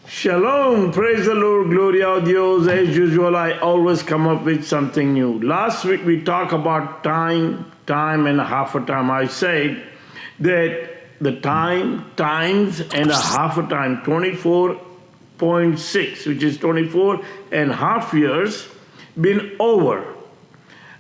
Shalom, praise the Lord, gloria a Dios. As usual, I always come up with something new. Last week we talked about time and a half a time. I said that the times and a half a time, 24.6, which is 24 and a half years, been over.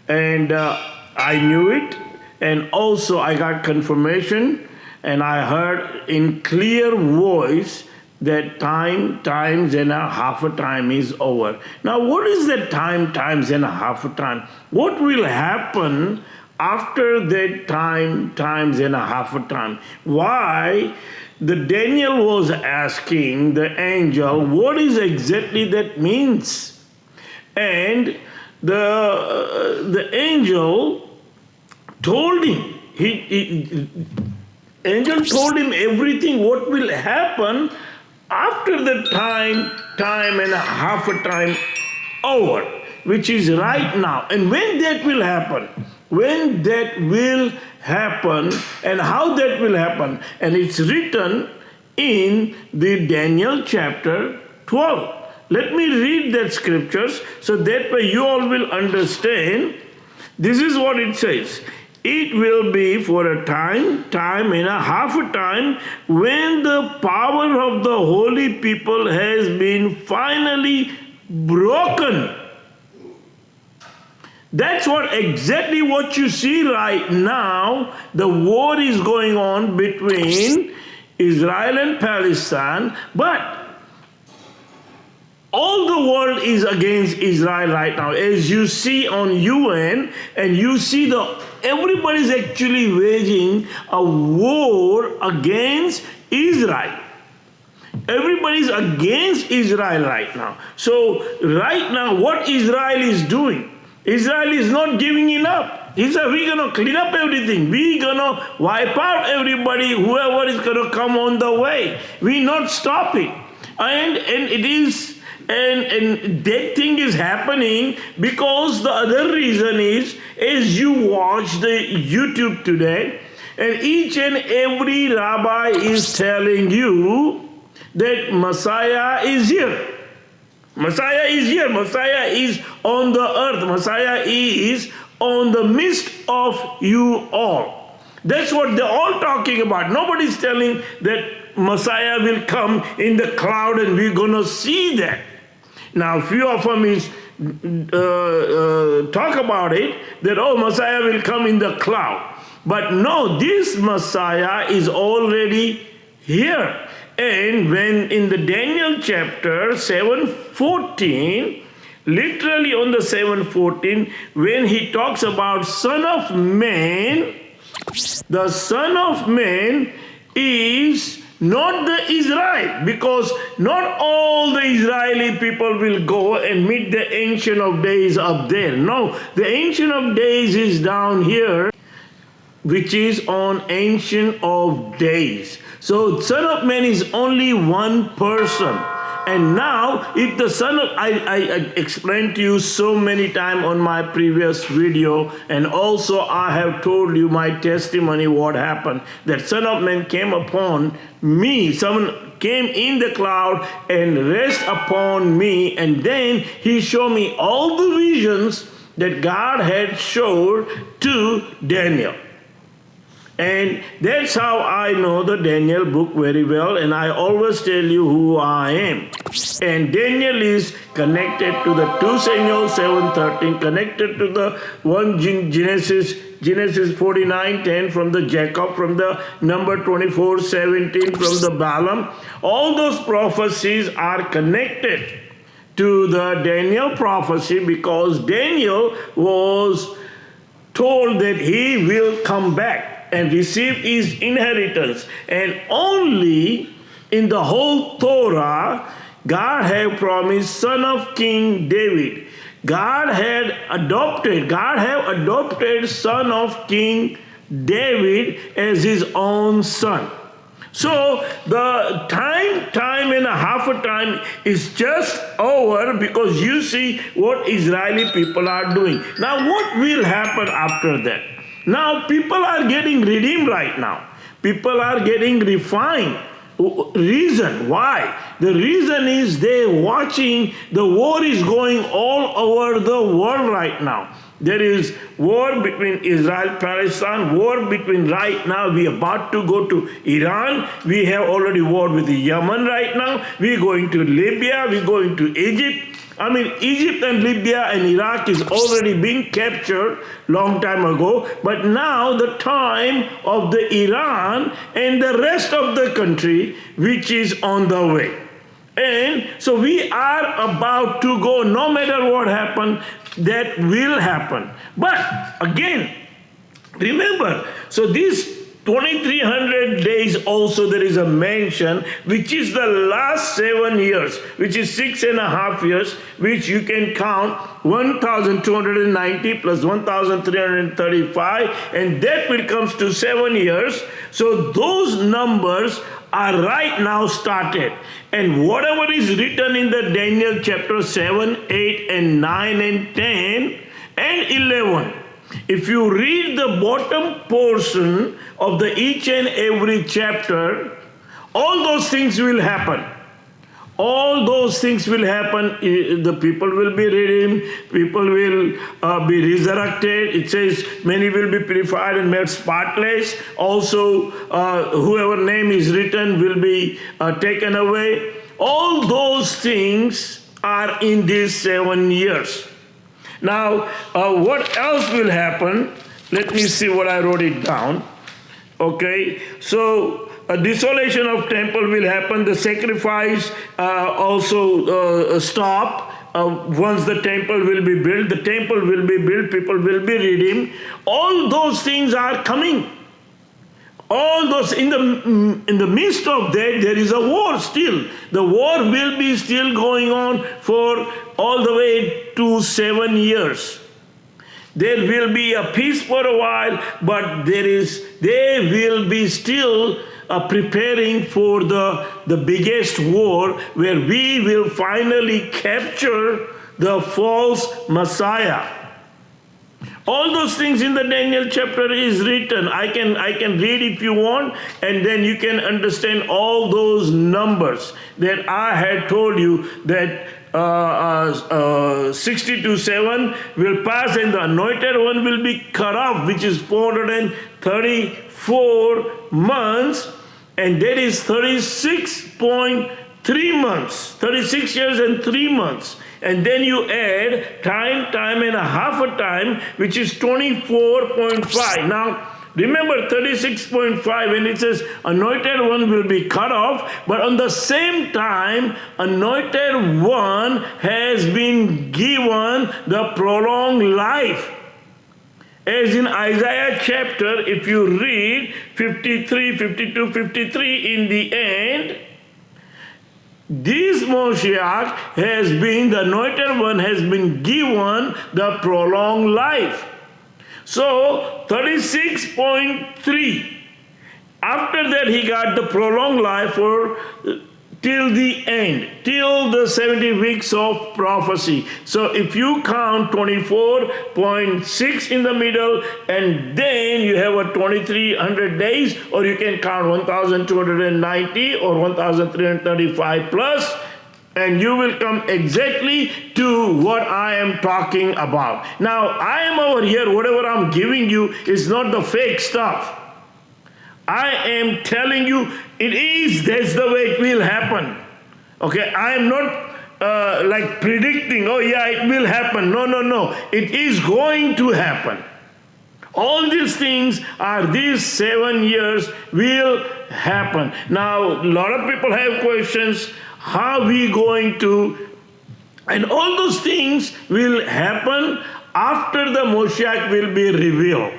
And I knew it, and also I got confirmation, and I heard in clear voice that times and a half a time is over. Now, what is that times and a half a time? What will happen after that times and a half a time? Why the Daniel was asking the angel, what is exactly that means? And the angel told him, angel told him everything what will happen after the time and a half a time over, which is right now. And when that will happen, and how that will happen, and it's written in the Daniel chapter 12. Let me read that scriptures so that way you all will understand. This is what it says. It will be for a time and a half a time, when the power of the holy people has been finally broken. That's exactly what you see right now. The war is going on between Israel and Palestine, but all the world is against Israel right now. As you see on UN, and you see everybody's actually waging a war against Israel. Everybody's against Israel right now. So right now, what Israel is doing, Israel is not giving it up. He said, we're going to clean up everything. We're going to wipe out everybody, whoever is going to come on the way. We're not stopping. And it is... And that thing is happening because the other reason is, as you watch the YouTube today, and each and every rabbi is telling you that Messiah is here. Messiah is here. Messiah is on the earth. Messiah is on the midst of you all. That's what they're all talking about. Nobody's telling that Messiah will come in the cloud and we're going to see that. Now, few of them is talk about it, that, Messiah will come in the cloud. But no, this Messiah is already here. And when in the Daniel chapter 7:14, literally on the 7:14, when he talks about Son of Man, the Son of Man is not the Israel, because not all the Israeli people will go and meet the Ancient of Days up there. No, the Ancient of Days is down here, which is on Ancient of Days. So Son of Man is only one person. And now, if the Son of... I explained to you so many times on my previous video, and also I have told you my testimony, what happened. That Son of Man came upon me. Someone came in the cloud and rest upon me, and then he showed me all the visions that God had showed to Daniel. And that's how I know the Daniel book very well, and I always tell you who I am. And Daniel is connected to the 2 Samuel 7:13, connected to the 1 Genesis 49:10 from the Jacob, from the number 24:17 from the Balaam. All those prophecies are connected to the Daniel prophecy, because Daniel was told that he will come back and receive his inheritance. And only in the whole Torah, God had promised son of King David. God have adopted son of King David as his own son. So the time and a half a time is just over, because you see what Israeli people are doing. Now what will happen after that? Now people are getting redeemed right now. People are getting refined. Reason why? The reason is they're watching, the war is going all over the world right now. There is war between Israel, Palestine, war between right now. We are about to go to Iran. We have already war with Yemen right now. We're going to Libya. We're going to Egypt. I mean, Egypt and Libya and Iraq is already being captured long time ago. But now the time of the Iran and the rest of the country, which is on the way. And so we are about to go, no matter what happens, that will happen. But again, remember, so this 2300 days also there is a mention, which is the last 7 years, which is 6.5 years, which you can count 1290 plus 1335, and that will comes to 7 years. So those numbers are right now started. And whatever is written in the Daniel chapter 7, 8, and 9, and 10, and 11, if you read the bottom portion of the each and every chapter, all those things will happen. All those things will happen. The people will be redeemed. People will be resurrected. It says many will be purified and made spotless. Also, whoever name is written will be taken away. All those things are in these 7 years. Now, what else will happen? Let me see what I wrote it down. Okay, so a desolation of temple will happen. The sacrifice also stop. Once the temple will be built, the temple will be built, people will be redeemed. All those things are coming. All those, in the midst of that, there is a war still. The war will be still going on for all the way to 7 years. There will be a peace for a while, but they will be still preparing for the biggest war, where we will finally capture the false Messiah. All those things in the Daniel chapter is written. I can read if you want, and then you can understand all those numbers that I had told you, that 60-7 will pass and the anointed one will be cut off, which is 434 months, and that is 36.3 months, 36 years and 3 months. And then you add time and a half a time, which is 24.5. Now, remember 36.5 when it says anointed one will be cut off, but on the same time, anointed one has been given the prolonged life. As in Isaiah chapter, if you read 53, 52, 53, in the end, this Moshiach has been, the anointed one has been given the prolonged life. So 36.3. After that he got the prolonged life for till the end, till the 70 weeks of prophecy. So if you count 24.6 in the middle, and then you have a 2300 days, or you can count 1290 or 1335 plus, and you will come exactly to what I am talking about. Now, I am over here, whatever I'm giving you is not the fake stuff. I am telling you, that's the way it will happen. Okay, I am not like predicting, oh yeah, it will happen. No. It is going to happen. All these things are, these 7 years will happen. Now, a lot of people have questions. How are we going to, and all those things will happen after the Moshiach will be revealed.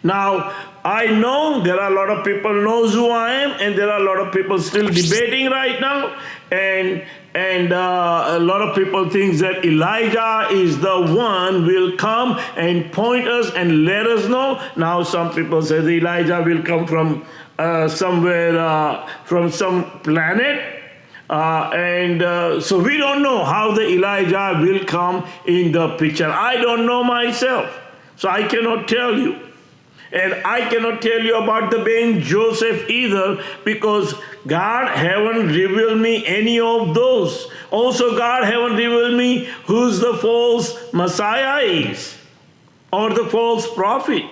Now, I know there are a lot of people knows who I am, and there are a lot of people still debating right now, and a lot of people think that Elijah is the one will come and point us and let us know. Now some people say that Elijah will come from somewhere, from some planet. So we don't know how the Elijah will come in the picture. I don't know myself, so I cannot tell you. And I cannot tell you about the Ben Joseph either, because God haven't revealed me any of those. Also, God haven't revealed me who's the false Messiah is, or the false prophet.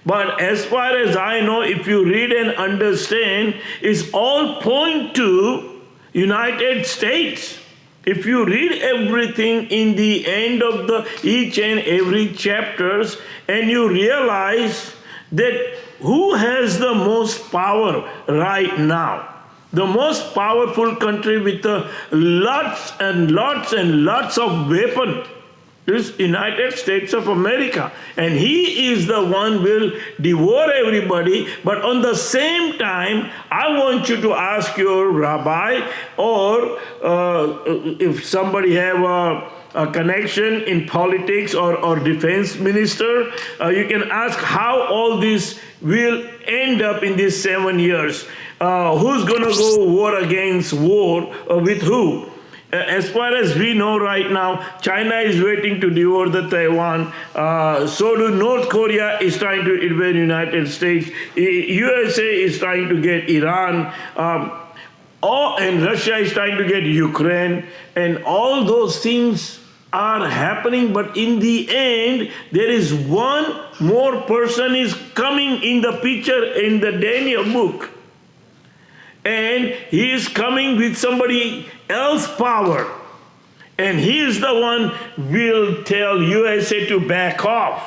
But as far as I know, if you read and understand, it's all point to United States. If you read everything in the end of the each and every chapters, and you realize that who has the most power right now? The most powerful country with lots and lots and lots of weapons is United States of America. And he is the one will devour everybody. But on the same time, I want you to ask your rabbi, or if somebody have a connection in politics or defense minister, you can ask how all this will end up in these 7 years. Who's going to go war against war with who? As far as we know right now, China is waiting to devour the Taiwan. So do North Korea is trying to invade the United States. USA is trying to get Iran. And Russia is trying to get Ukraine. And all those things are happening. But in the end, there is one more person is coming in the picture in the Daniel book. And he is coming with somebody else's power. And he is the one will tell USA to back off.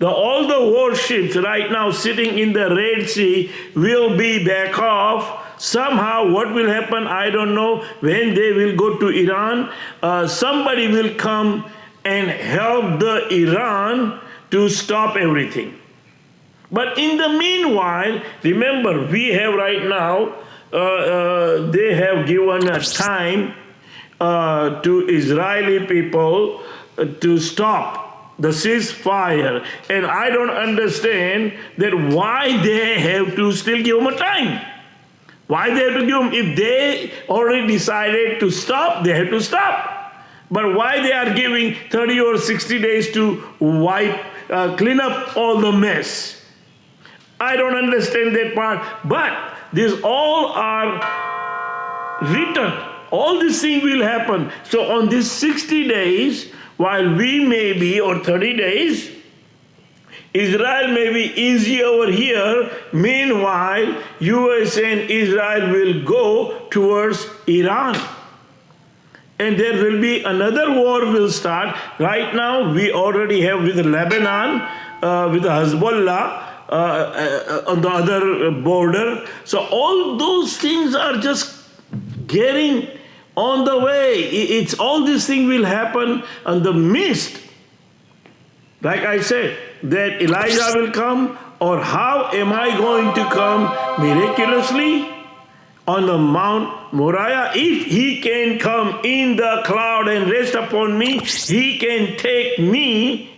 All the warships right now sitting in the Red Sea will be back off. Somehow what will happen, I don't know. When they will go to Iran, somebody will come and help the Iran to stop everything. But in the meanwhile, remember, we have right now, they have given a time to Israeli people to stop the ceasefire. And I don't understand that why they have to still give them a time. Why they have to give them? If they already decided to stop, they have to stop. But why they are giving 30 or 60 days to clean up all the mess? I don't understand that part, but these all are written. All these things will happen. So on these 60 days, while we may be, or 30 days, Israel may be easy over here. Meanwhile, US and Israel will go towards Iran. And there will be another war will start. Right now, we already have with Lebanon, with Hezbollah, on the other border. So all those things are just getting on the way. It's all these things will happen on the mist. Like I said, that Elijah will come, or how am I going to come miraculously on the Mount Moriah? If he can come in the cloud and rest upon me, he can take me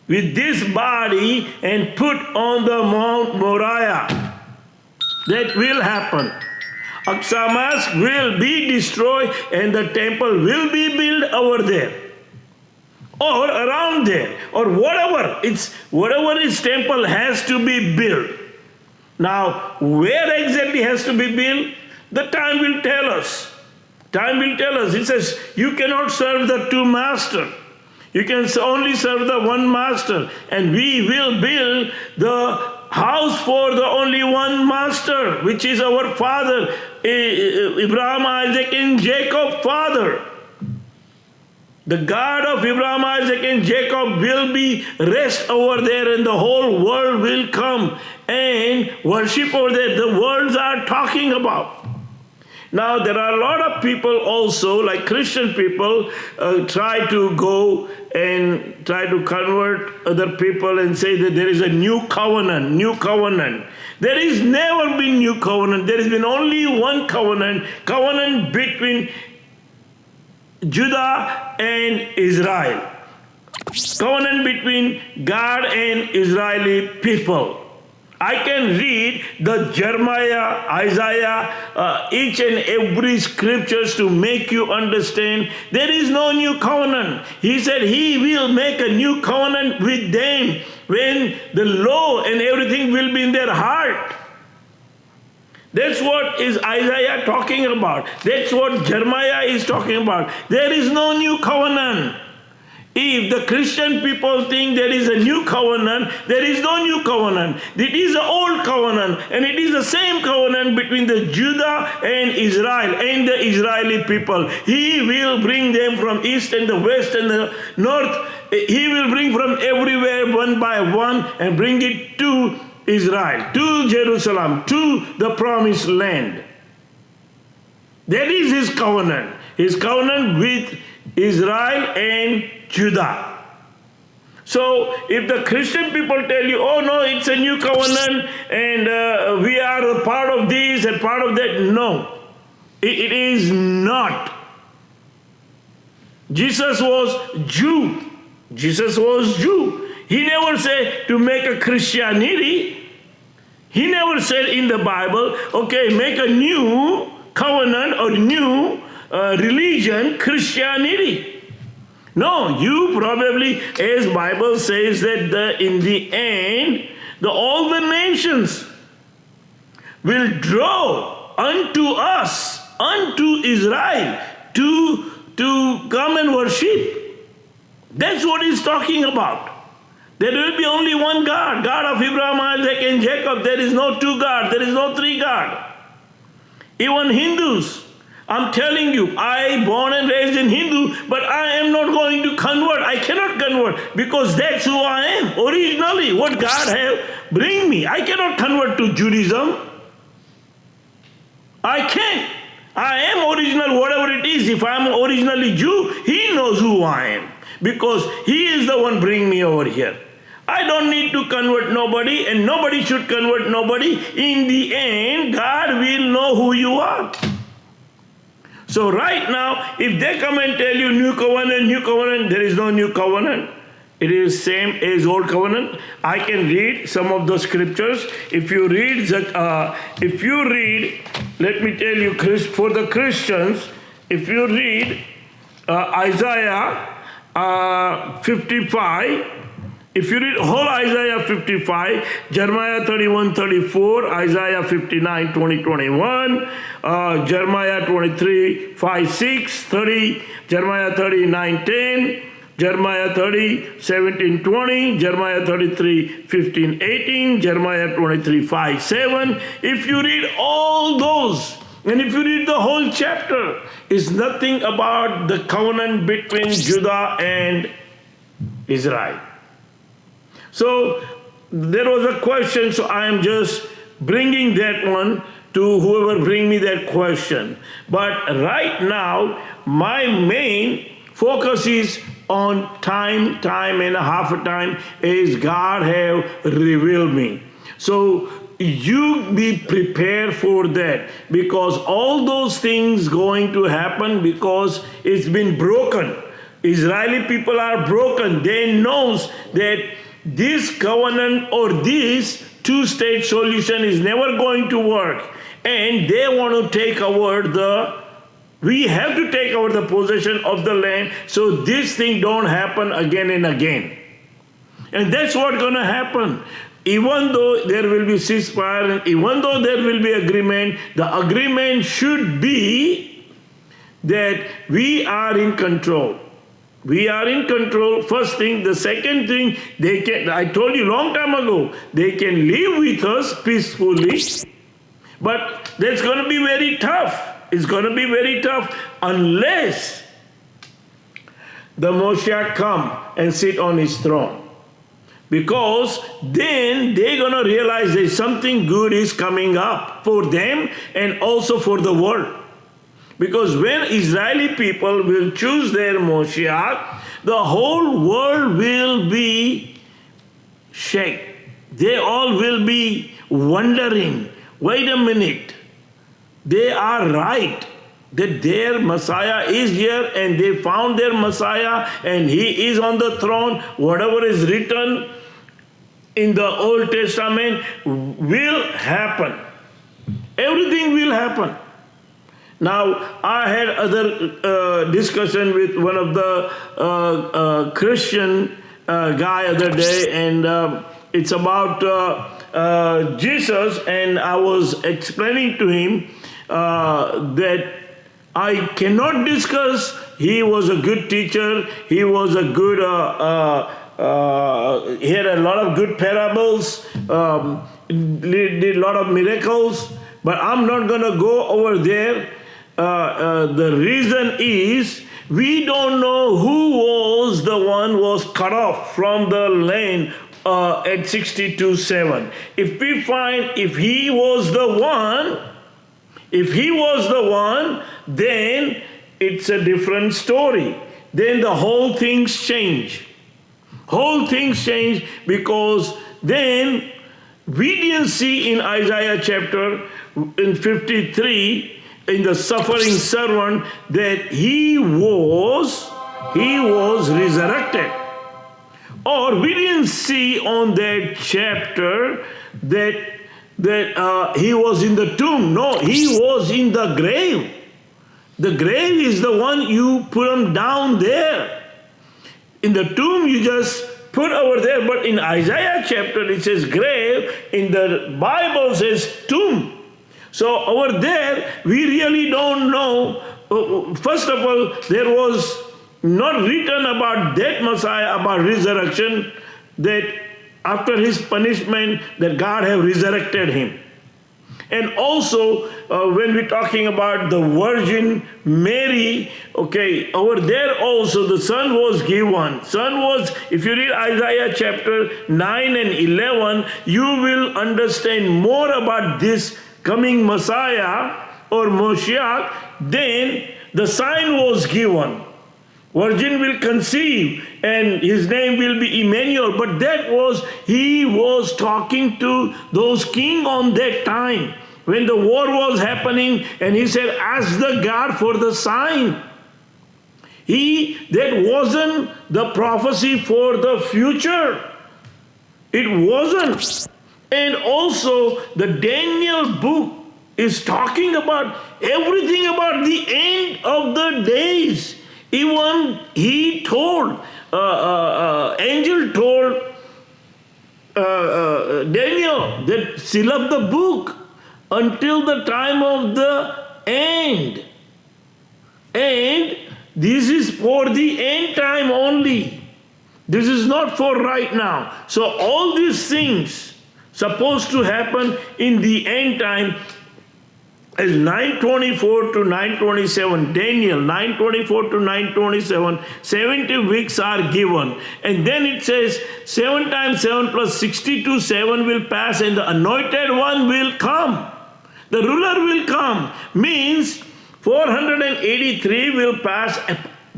with this body and put on the Mount Moriah. That will happen. Aqsa will be destroyed and the temple will be built over there, or around there, or whatever. Whatever its temple has to be built. Now, where exactly has to be built? The time will tell us. Time will tell us. It says, you cannot serve the two masters. You can only serve the one master. And we will build the house for the only one master, which is our father, Abraham, Isaac, and Jacob, father. The God of Abraham, Isaac, and Jacob will be rest over there, and the whole world will come and worship over there. The words are talking about. Now, there are a lot of people also, like Christian people, try to go and try to convert other people and say that there is a new covenant, new covenant. There has never been new covenant. There has been only one covenant, covenant between Judah and Israel. Covenant between God and Israeli people. I can read the Jeremiah, Isaiah, each and every scriptures to make you understand there is no new covenant. He said he will make a new covenant with them when the law and everything will be in their heart. That's what is Isaiah talking about. That's what Jeremiah is talking about. There is no new covenant. If the Christian people think there is a new covenant, there is no new covenant. It is an old covenant, and it is the same covenant between the Judah and Israel and the Israeli people. He will bring them from east and the west and the north. He will bring from everywhere one by one and bring it to Israel, to Jerusalem, to the promised land. That is his covenant. His covenant with Israel and Judah. So if the Christian people tell you, oh no, it's a new covenant and we are a part of this and part of that, no, it is not. Jesus was Jew. Jesus was Jew. He never said to make a Christianity. He never said in the Bible, okay, make a new covenant or new religion, Christianity. No, you probably, as Bible says that in the end, all the nations will draw unto us, unto Israel, to come and worship. That's what he's talking about. There will be only one God, God of Abraham, Isaac, and Jacob. There is no two gods. There is no three gods. Even Hindus, I'm telling you, I born and raised in Hindu, but I am not going to convert. I cannot convert because that's who I am. Originally, what God have bring me. I cannot convert to Judaism. I can't. I am original, whatever it is. If I am originally Jew, He knows who I am because He is the one bring me over here. I don't need to convert nobody and nobody should convert nobody. In the end, God will know who you are. So right now, if they come and tell you new covenant, there is no new covenant. It is same as old covenant. I can read some of the scriptures. If you read, let me tell you, for the Christians, if you read Isaiah 55, if you read whole Isaiah 55, Jeremiah 31:34, Isaiah 59, 20, 21, Jeremiah 23, 5, 6, 30, Jeremiah 39, 10, Jeremiah 30, 17, 20, Jeremiah 33, 15, 18, Jeremiah 23, 5, 7. If you read all those, and if you read the whole chapter, it's nothing about the covenant between Judah and Israel. So there was a question, so I am just bringing that one to whoever bring me that question. But right now, my main focus is on time and a half a time as God have revealed me. So you be prepared for that because all those things going to happen because it's been broken. Israeli people are broken. They knows that this covenant or this two-state solution is never going to work. And they want to take over we have to take over the possession of the land so this thing don't happen again and again. And that's what's going to happen. Even though there will be ceasefire, and even though there will be agreement, the agreement should be that we are in control. We are in control, first thing. The second thing, I told you long time ago, they can live with us peacefully, but that's going to be very tough. It's going to be very tough unless the Moshiach come and sit on his throne. Because then they're going to realize that something good is coming up for them and also for the world. Because when Israeli people will choose their Moshiach, the whole world will be shaken. They all will be wondering, wait a minute, they are right that their Messiah is here and they found their Messiah and he is on the throne. Whatever is written in the Old Testament will happen. Everything will happen. Now, I had other discussion with one of the Christian guy other day, and it's about Jesus, and I was explaining to him that I cannot discuss. He was a good teacher. He was a good. He had a lot of good parables. Did a lot of miracles. But I'm not going to go over there. The reason is we don't know who was the one was cut off from the land at 62:7. If we find if he was the one, then it's a different story. Then the whole things change. Whole things change, because then we didn't see in Isaiah chapter in 53 in the suffering servant that he was resurrected. Or we didn't see on that chapter that he was in the tomb. No, he was in the grave. The grave is the one you put him down there. In the tomb you just put over there, but in Isaiah chapter it says grave, in the Bible says tomb. So over there we really don't know. First of all, there was not written about that Messiah, about resurrection, that after his punishment that God have resurrected him. And also, when we're talking about the Virgin Mary, okay, over there also the Son was given. Son was, if you read Isaiah chapter 9 and 11, you will understand more about this coming Messiah or Moshiach. Then the sign was given. Virgin will conceive and his name will be Emmanuel. But that was, he was talking to those kings on that time when the war was happening, and he said, ask the God for the sign. That wasn't the prophecy for the future. It wasn't. And also the Daniel book is talking about everything about the end of the days. Even he told, angel told Daniel that seal up the book until the time of the end. And this is for the end time only. This is not for right now. So all these things supposed to happen in the end time. As 924 to 927, Daniel 924 to 927, 70 weeks are given. And then it says 7 times 7 plus 62, 7 will pass, and the anointed one will come. The ruler will come. Means 483 will pass.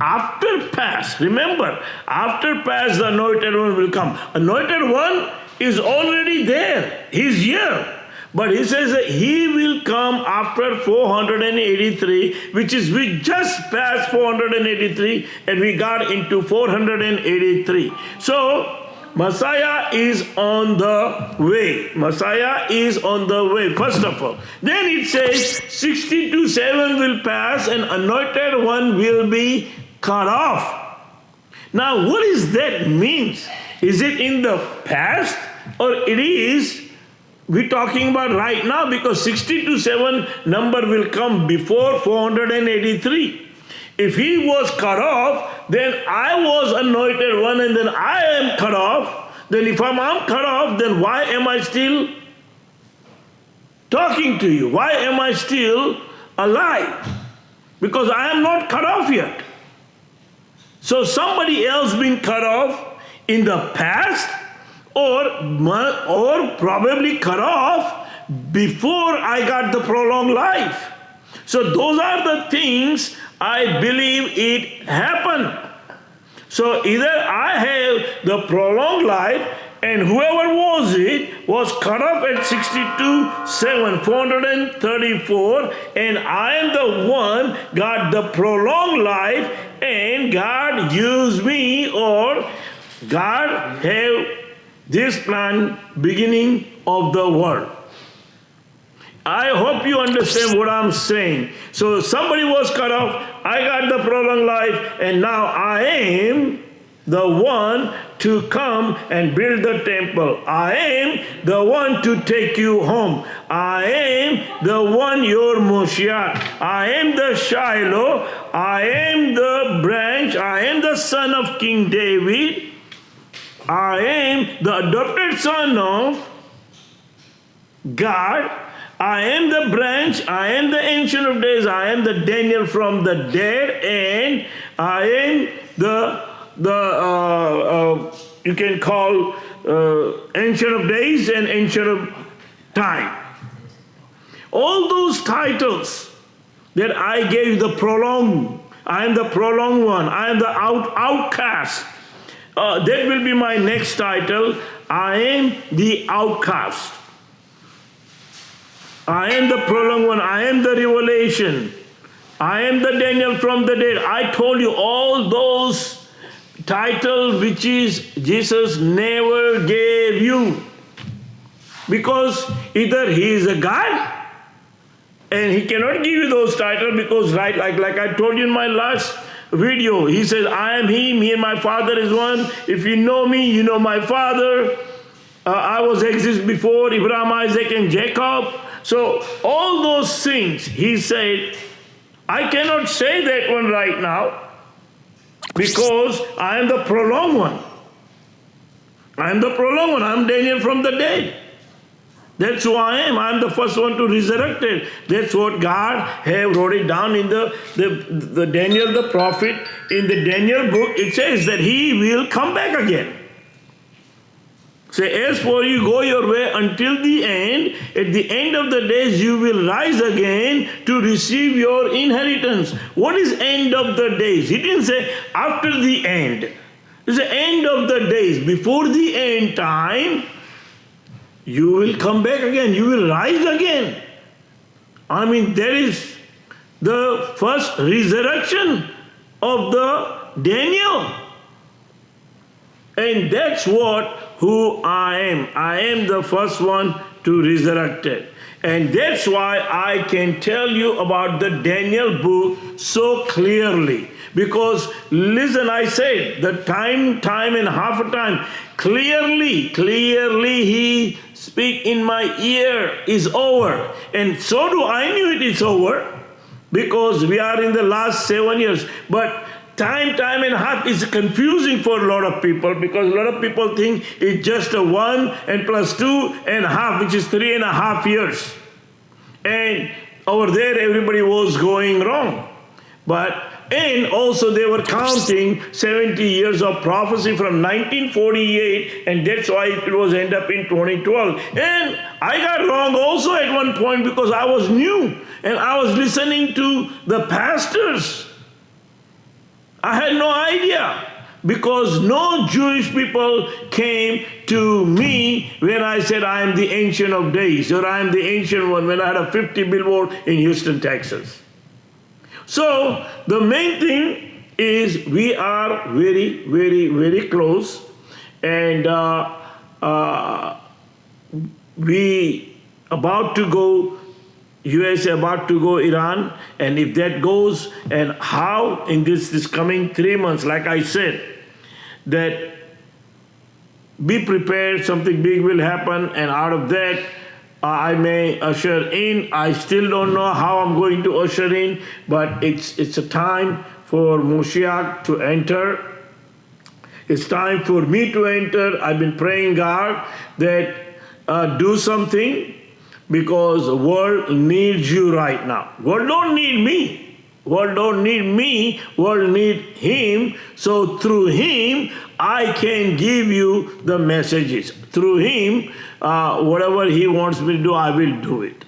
After pass, remember, after pass the anointed one will come. Anointed one is already there. He's here. But he says that he will come after 483, which is we just passed 483 and we got into 483. So Messiah is on the way. Messiah is on the way, first of all. Then it says 62:7 will pass and anointed one will be cut off. Now what does that mean? Is it in the past or it is we're talking about right now, because 62:7 number will come before 483. If he was cut off, then I was anointed one and then I am cut off. Then if I'm cut off, then why am I still talking to you? Why am I still alive? Because I am not cut off yet. So somebody else been cut off in the past, or probably cut off before I got the prolonged life. So those are the things I believe it happened. So either I have the prolonged life, and whoever was cut off at 62:7, 434, and I am the one got the prolonged life, and God used me, or God have this plan beginning of the world. I hope you understand what I'm saying. So somebody was cut off, I got the prolonged life, and now I am the one to come and build the temple. I am the one to take you home. I am the one, your Moshiach. I am the Shiloh. I am the branch. I am the son of King David. I am the adopted son of God. I am the branch. I am the Ancient of Days. I am the Daniel from the dead. And I am you can call Ancient of Days and Ancient of Time. All those titles that I gave, the prolonged, I am the prolonged one, I am the outcast. That will be my next title. I am the outcast. I am the prolonged one. I am the revelation. I am the Daniel from the dead. I told you all those titles which is Jesus never gave you. Because either he is a God and he cannot give you those titles because like I told you in my last video, he says, I am he, me and my Father is one. If you know me, you know my Father. I was exist before Abraham, Isaac and Jacob. So all those things, he said, I cannot say that one right now because I am the prolonged one. I am the prolonged one. I am Daniel from the dead. That's who I am. I am the first one to resurrect it. That's what God have wrote it down in the Daniel the prophet. In the Daniel book, it says that he will come back again. Say, as for you, go your way until the end. At the end of the days, you will rise again to receive your inheritance. What is end of the days? He didn't say after the end. It's the end of the days. Before the end time, you will come back again. You will rise again. I mean, there is the first resurrection of the Daniel. And that's who I am. I am the first one to resurrect it. And that's why I can tell you about the Daniel book so clearly. Because, listen, I said, the time and half a time, clearly he speak in my ear is over. And so do I knew it is over. Because we are in the last 7 years. But time and a half is confusing for a lot of people because a lot of people think it's just a 1 and plus 2.5, which is 3.5 years. And over there, everybody was going wrong. And also they were counting 70 years of prophecy from 1948, and that's why it was end up in 2012. And I got wrong also at one point because I was new and I was listening to the pastors. I had no idea because no Jewish people came to me when I said I am the Ancient of Days or I am the Ancient One when I had a 50 billboard in Houston, Texas. So the main thing is we are very, very, very close, and we about to go. USA about to go Iran, and if that goes, and how in this coming 3 months, like I said, that be prepared, something big will happen, and out of that I may usher in. I still don't know how I'm going to usher in, but it's a time for Moshiach to enter. It's time for me to enter. I've been praying God that do something. Because the world needs you right now. World don't need me. World don't need me. World need him. So through him, I can give you the messages. Through him, whatever he wants me to do, I will do it.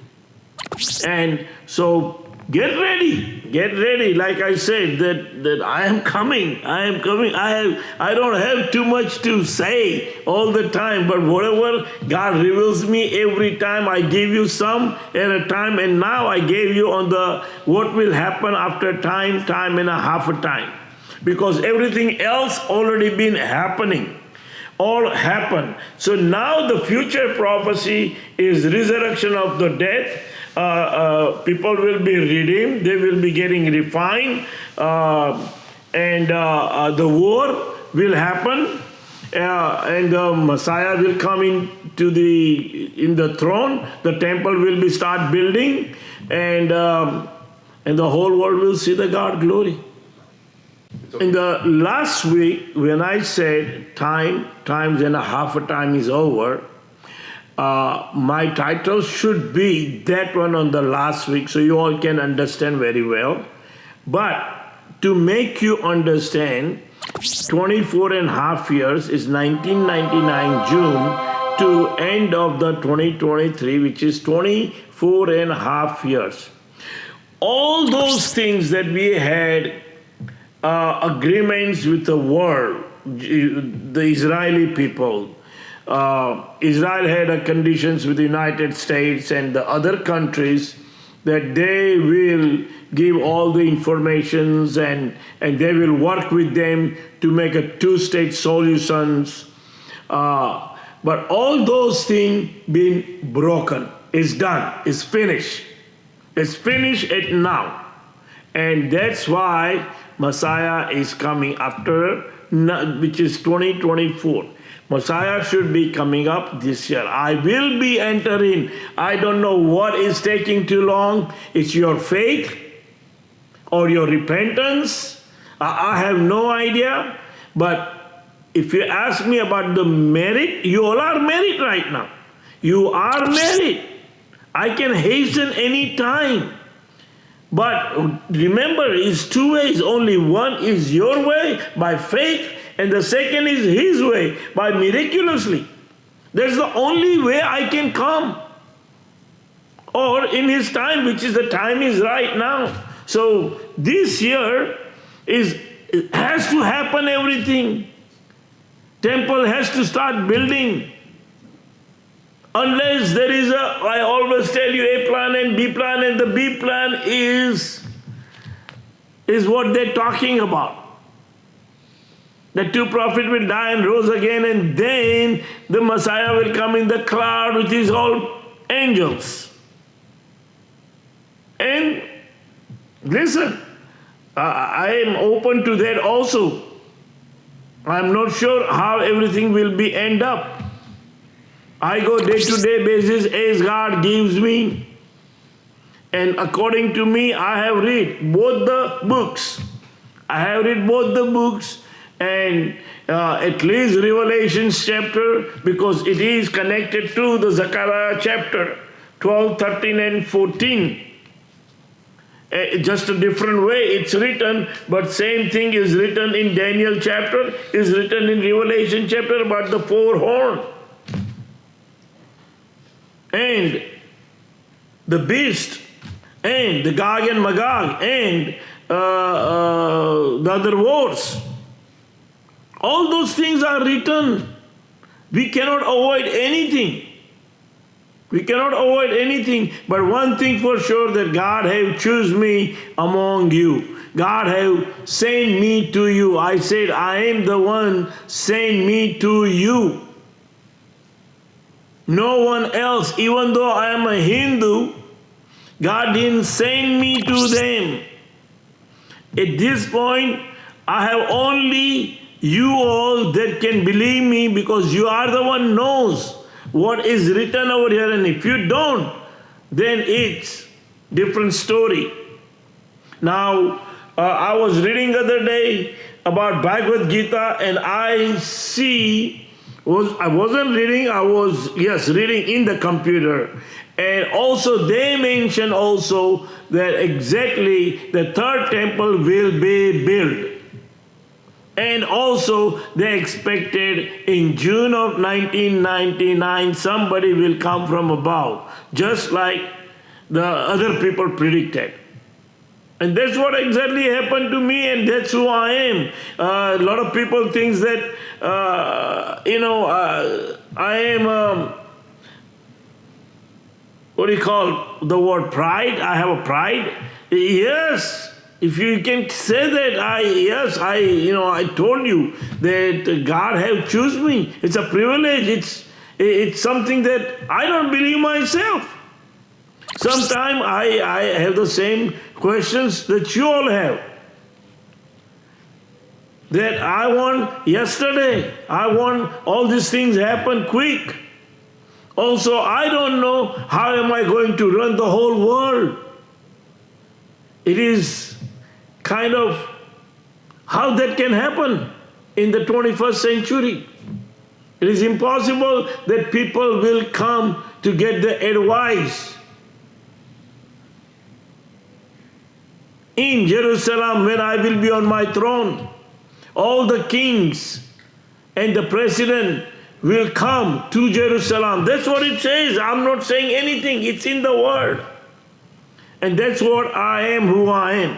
And so get ready. Get ready. Like I said, that I am coming. I am coming. I don't have too much to say all the time, but whatever God reveals me every time, I give you some at a time, and now I gave you on the what will happen after time and a half a time. Because everything else already been happening. All happened. So now the future prophecy is resurrection of the dead. People will be redeemed, they will be getting refined, and the war will happen, and the Messiah will come in the throne. The temple will be start building, and the whole world will see the God glory. In the last week, when I said times and a half a time is over, my title should be that one on the last week, so you all can understand very well. But to make you understand, 24 and a half years is 1999 June to end of the 2023, which is 24 and a half years. All those things that we had agreements with the world, the Israeli people, Israel had conditions with the United States and the other countries that they will give all the informations and they will work with them to make a two-state solutions. But all those things been broken. It's done. It's finished. It's finished at now. And that's why Messiah is coming after, which is 2024. Messiah should be coming up this year. I will be entering. I don't know what is taking too long. It's your faith or your repentance. I have no idea. But if you ask me about the merit, you all are married right now. You are married. I can hasten any time. But remember, it's two ways. Only one is your way by faith, and the second is his way by miraculously. That's the only way I can come. Or in his time, which is the time is right now. So this year it has to happen everything. Temple has to start building. Unless there is I always tell you A plan and B plan, and the B plan is what they're talking about. The two prophets will die and rose again, and then the Messiah will come in the cloud with his all angels. And listen, I am open to that also. I'm not sure how everything will be end up. I go day-to-day basis as God gives me. And according to me, I have read both the books. And at least Revelation chapter, because it is connected to the Zechariah chapter 12, 13 and 14. Just a different way it's written, but same thing is written in Daniel chapter, is written in Revelation chapter about the four horns. And the beast, and the Gog and Magog, and the other wars. All those things are written. We cannot avoid anything. But one thing for sure, that God have chosen me among you. God have sent me to you. I said, I am the one, send me to you. No one else, even though I am a Hindu, God didn't send me to them. At this point, I have only you all that can believe me, because you are the one knows what is written over here. And if you don't, then it's different story. Now, I was reading the other day about Bhagavad Gita, and I wasn't reading, I was reading in the computer. And also they mention also that exactly the third temple will be built. And also they expected in June of 1999 somebody will come from above, just like the other people predicted. And that's what exactly happened to me, and that's who I am. A lot of people think that, I am, what do you call the word pride? I have a pride. Yes, if you can say that, I told you that God have chosen me. It's a privilege. It's something that I don't believe myself. Sometimes I have the same questions that you all have. that I want yesterday. I want all these things happen quick. Also, I don't know how am I going to run the whole world. It is kind of how that can happen in the 21st century. It is impossible that people will come to get the advice. In Jerusalem, when I will be on my throne, all the kings and the president will come to Jerusalem. That's what it says. I'm not saying anything. It's in the word. And that's what I am who I am.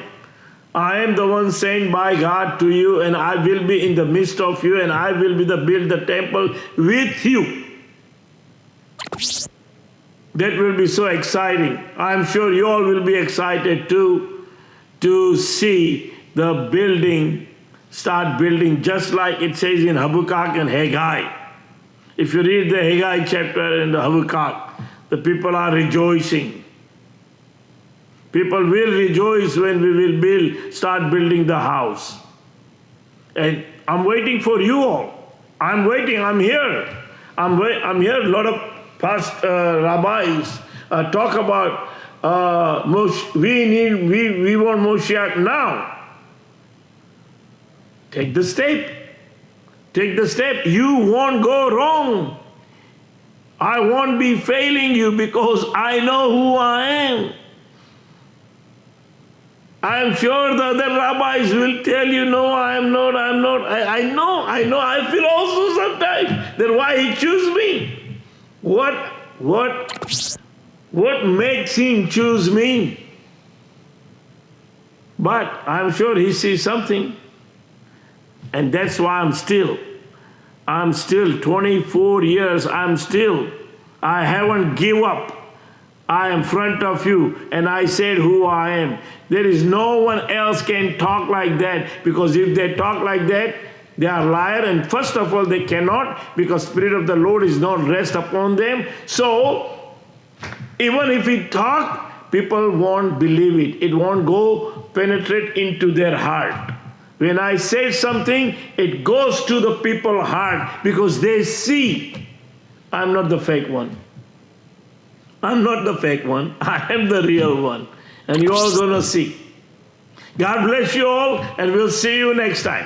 I am the one sent by God to you, and I will be in the midst of you, and I will be build the temple with you. That will be so exciting. I'm sure you all will be excited too, to see the building, start building, just like it says in Habakkuk and Haggai. If you read the Haggai chapter in the Habakkuk, the people are rejoicing. People will rejoice when we will start building the house. And I'm waiting for you all. I'm waiting, I'm here. I'm here. A lot of past rabbis talk about we want Moshiach now. Take the step. Take the step. You won't go wrong. I won't be failing you because I know who I am. I'm sure the other rabbis will tell you, no, I'm not. I know. I feel also sometimes that why he choose me. What makes him choose me? But I'm sure he sees something. And that's why I'm still 24 years, I haven't give up. I am in front of you, and I said who I am. There is no one else can talk like that, because if they talk like that, they are liar, and first of all, they cannot, because Spirit of the Lord is not rest upon them. So, even if we talk, people won't believe it. It won't go penetrate into their heart. When I say something, it goes to the people's heart, because they see I'm not the fake one. I'm not the fake one. I am the real one. And you all going to see. God bless you all, and we'll see you next time.